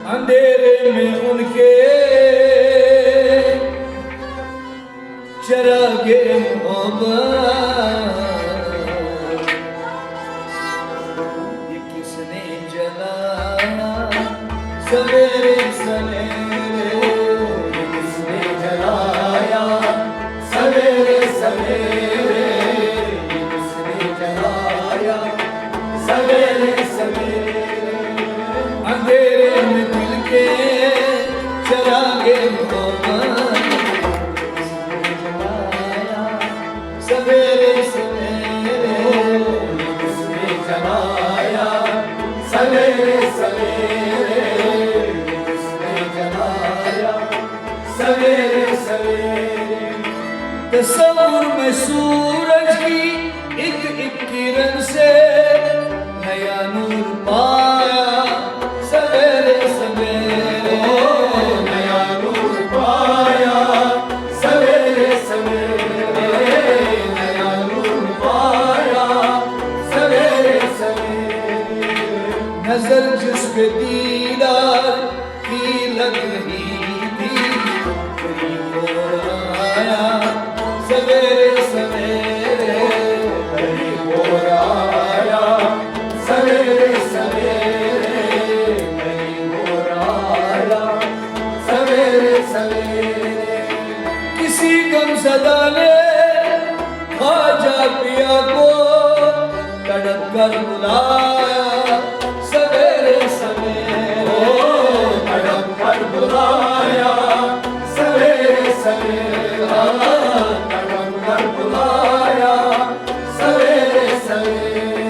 अंधेरे में उनके चरागे मोहब्बत ये किसने जलाया सवेरे सवेरे, ये किसने जलाया सवेरे सवेरे, ये किसने जलाया सवेरे सवेरे। अंधेरे में दिल के चरागे मोहब्बत सवेरे सवेरे, किसने जलाया सवेरे सवेरे, किसने जलाया सवेरे सवेरे। तस्वीर में सूरज की एक एक किरण से नया नूर पाया सवेरे सवेरे, नया नूर पाया सवेरे सवेरे, नया नूर पाया सवेरे सवेरे। नजर जिस पे दीदार की लग रही थी करीब हो आया सवेरे सवेरे, करीब हो आया सवेरे सवेरे, करीब हो आया सवेरे सवेरे। किसी गमज़दा ने ख्वाजा पिया को तड़प कर बुलाया सवेरे सवेरे, तड़प कर बुलाया सवेरे सवेरे, तड़प कर बुलाया सवेरे सवेरे।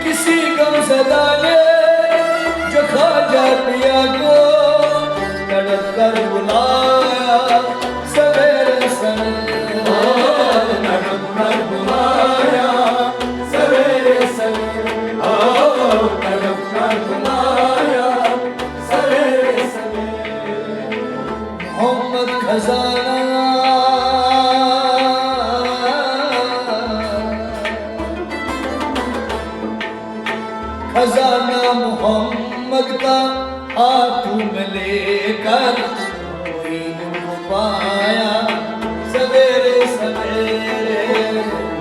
किसी गमज़दा ने जो ख्वाजा पिया को तड़प कर बुलाया सवेरे सवेरे, तड़प कर बुलाया सवेरे सवेरे, तड़प कर बुलाया सवेरे सवेरे। मोहम्मद खजाना खजाना मोहम्मद का हाथों में लेकर कोई उनको पाया सवेरे सवेरे,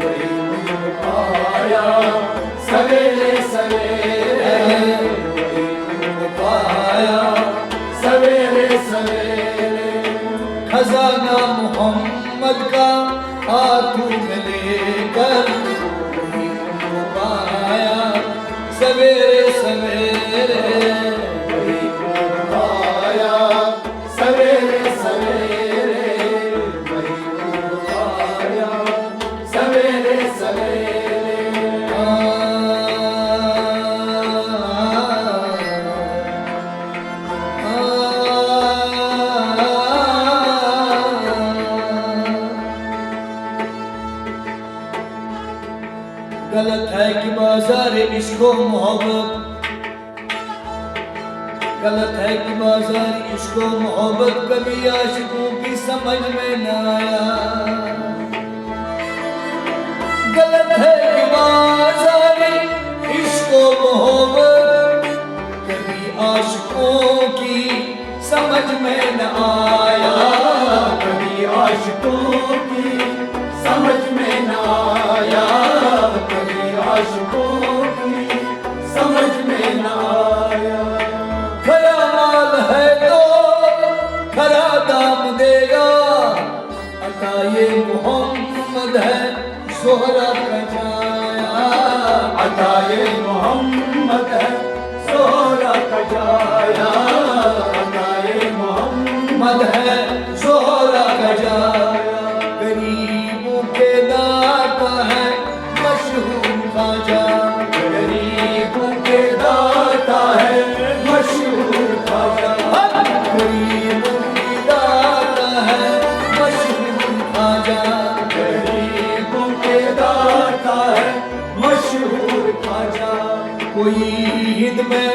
कोई उनको पाया सवेरे सवेरे, कोई उनको पाया सवेरे सवेरे। खजाना मोहम्मद का हाथों में लेकर कोई उनको पाया सवेरे सवेरे, कोई उनको पाया सवेरे सवेरे, कोई उनको पाया सवेरे सवेरे। गलत है कि बाजार इश्को मोहब्बत, गलत है कि बाजार इश्को मोहब्बत कभी आशिकों की समझ में न आया। गलत है कि बाजार इश्को मोहब्बत कभी आशिकों की समझ में न आया, कभी आशिकों की समझ में न आया, कभी आशिकों की समझ में न आया। खरा माल है तो खरा दाम देगा, अता ये मोहम्मद है ज़ोहरा का जाया, अता ये मोहम्मद है ज़ोहरा का जाया, अता ये मोहम्मद है ज़ोहरा का जाया। गरीबों के दाता है मशहूर ख्वाजा, गरीबों के दाता है मशहूर ख्वाजा, गरीबों की दाता है मशहूर ख्वाजा, गरीबों के दाता है मशहूर ख्वाजा। कोई हिंद में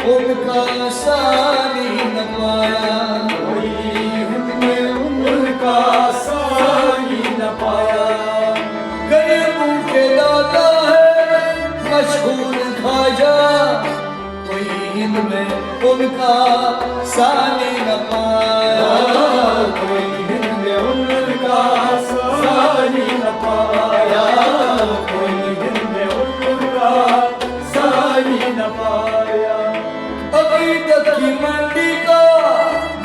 उनका सानी न पाया, कोई हिंद में उनका सानी न पाया। गरीबों के दाता है मशहूर ख्वाजा, कोई हिंद में उनका सानी न पाया, कोई हिंद में उनका सानी न पाया, कोई हिंद में उनका सानी न पाया। अकीदत की मंडी का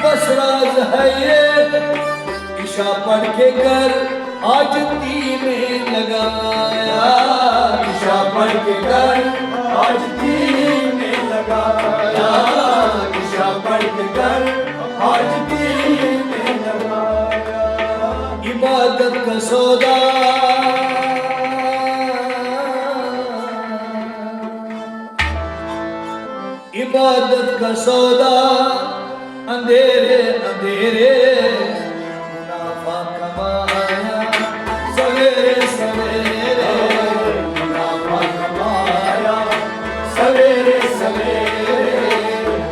बस राज है ये, इशा पढ़ के घर आज दीने लगाया, इशा पढ़ के घर आज दीने लगाया, इशा पढ़ के घर आज दीने लगाया। इबादत का सौदा इबादत का सौदा अंधेरे अंधेरे मुनाफा कमाया, सवेरे सवेरे मुनाफा कमाया, सवेरे सवेरे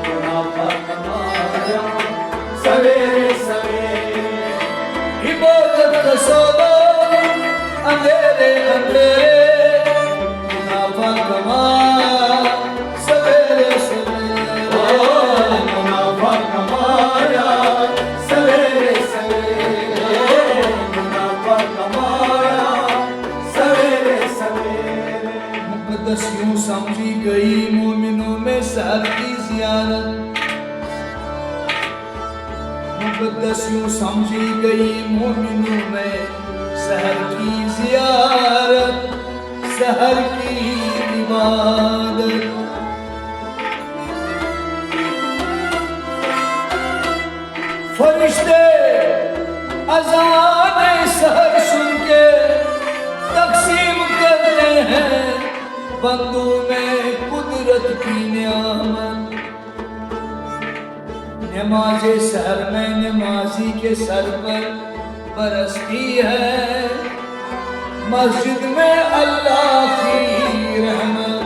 मुनाफा कमाया, सवेरे सवेरे। इबादत का सौदा अंधेरे अंधेरे मुनाफा कमाया, सवेरे सवेरे मुनाफा कमाया, सवेरे सवेरे मुनाफा कमाया, सवेरे सवेरे। मुक़द्दस यूं समझी गई मोमिनों में सहर की ज़ियारत, मुक़द्दस यूं समझी गई मोमिनों में सहर की ज़ियारत, सहर की इबादत। फरिश्ते अज़ान सहर सुन के तक़सीम करते हैं बंदों में कुदरत की नियामत। नमाज़े सहर में नमाजी के सर पर बरसती है, मस्जिद में अल्लाह की रहमत।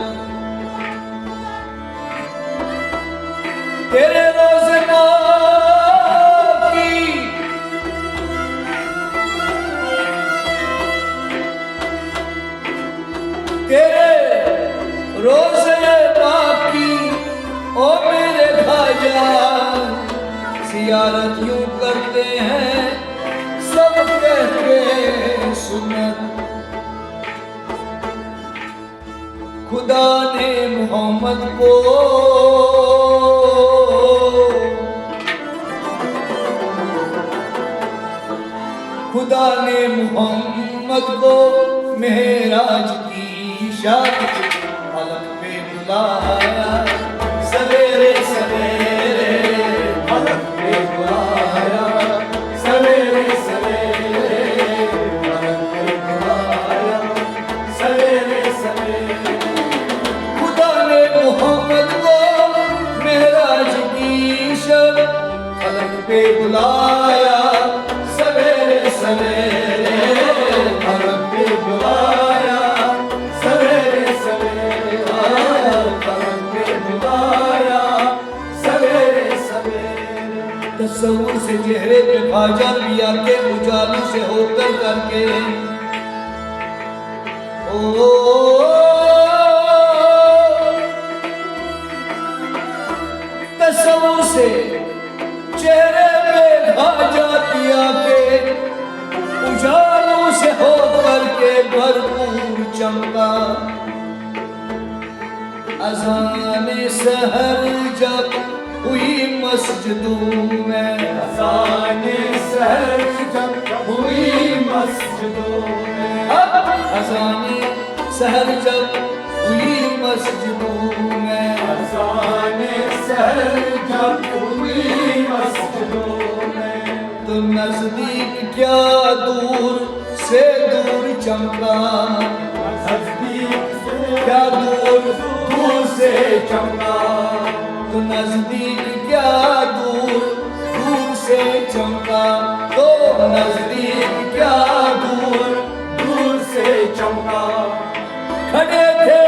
तेरे रोज़े तेरे रोज़े बाकी ओ मेरे खाजा, ज़ियारत यूं करते हैं सब कहते हैं सुन्नत। खुदा ने मोहम्मद को खुदा ने मोहम्मद को मेहराज की शाद फलक पे बुलाया, सवेरे सवेरे फलक पे बुलाया, सवेरे सवेरे फलक पे बुलाया, सवेरे सवेरे। खुदा ने मोहम्मद को मेहराज की शाद फलक पे बुलाया, सवेरे सवेरे फलक पे बुलाया, सवेरे सवेरे फलक पे बुलाया, सवेरे सवेरे। तस्वुर से चेहरे पे ख्वाजा पिया के उजालों से होकर करके ओ तस्वुर से चेहरे पे ख्वाजा पिया के उजालों से होकर के भरपूर चमका। अज़ाने सहर जब हुई मस्जिदों में, अज़ाने सहर जब हुई मस्जिदों में, अज़ाने सहर जब हुई मस्जिदों में, अज़ाने सहर जब हुई मस्जिदों में। तो नजदीक क्या दूर से दूर चमका, नज़दीक से क्या दूर दूर से चमका, तो नजदीक क्या दूर दूर से चमका, तो नजदीक क्या दूर दूर से चमका। खड़े थे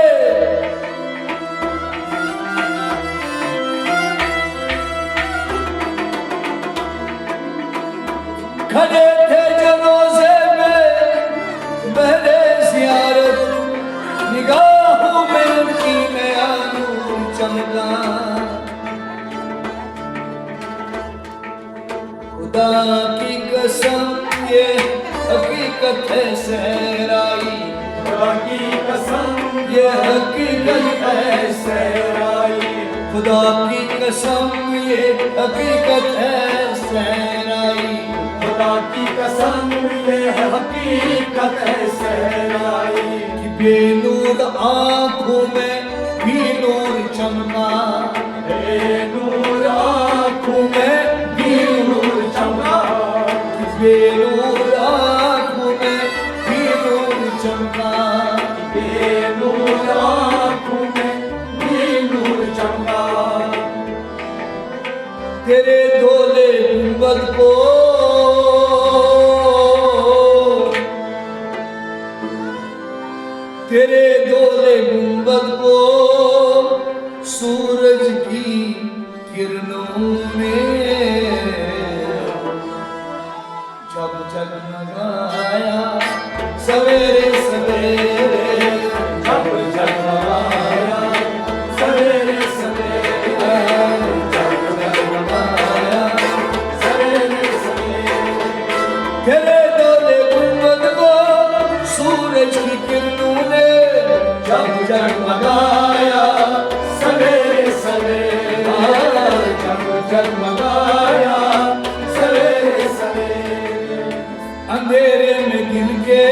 खड़े थे जनाज़े में बहरे ज़ियारत, निगाहों में उनकी नया नूर चमका। खुदा की कसम ये हकीकत है सहराई, खुदा की कसम ये हकीकत है सहराई, खुदा की कसम ये हकीकत है सहराई, खुदा की कसम ये हकीकत है सहराई, कि बेनूर आँखों में भी नूर चमका, बेनूर आँखों में भी नूर चमका, बेनूर आँखों में भी नूर चमका, बेनूर आँखों में भी नूर चमका, तेरे धोले गुंबद को तेरे धोले गुंबद को सूरज की किरणों ने जब जगमगाया सवेरे सवेरे, जब जगमगाया सवेरे सवेरे, जब जगमगाया सवेरे सवेरे, तेरे धोले गुंबद को सूरज की किरणों ने जब जगमगाया सवेरे सवेरे, जब जगमगाया सवेरे सवेरे, अंधेरे में दिल के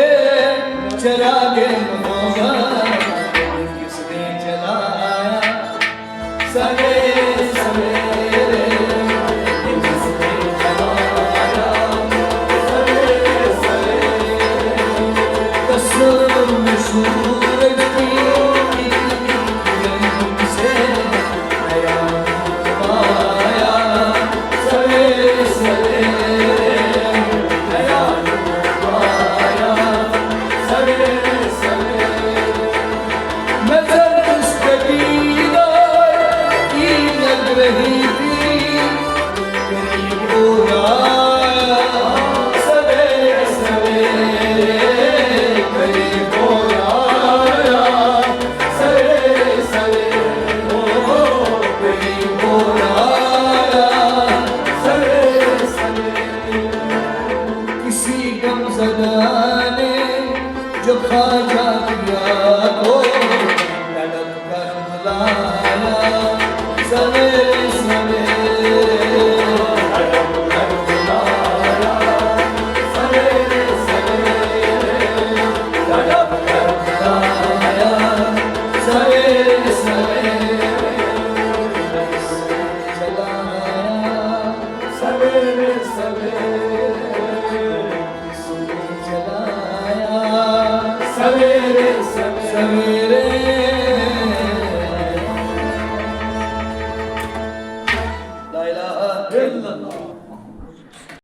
चरागे मोहब्बत किसने जलाया सवेरे सवेरे, किसने जलाया सवेरे सवेरे, कसम सूरज की किरण से नया पाया सवेरे सवेरे, नया नूर पाया सवेरे सवेरे, नजर उसके दीदार की लग रही थी, करीब हो आया सवेरे सवेरे, करीब हो आया सवेरे सवेरे, ओ करीब हो आया सवेरे सवेरे, किसी गमज़दा ने जो ख्वाजा किया को तड़प कर बुलाया सवेरे सवेरे, तड़प कर बुलाया सवेरे सवेरे, तड़प कर बुलाया सवेरे सवेरे, जलाया सवेरे सवेरे, जलाया सवेरे सवेरे, सवेरे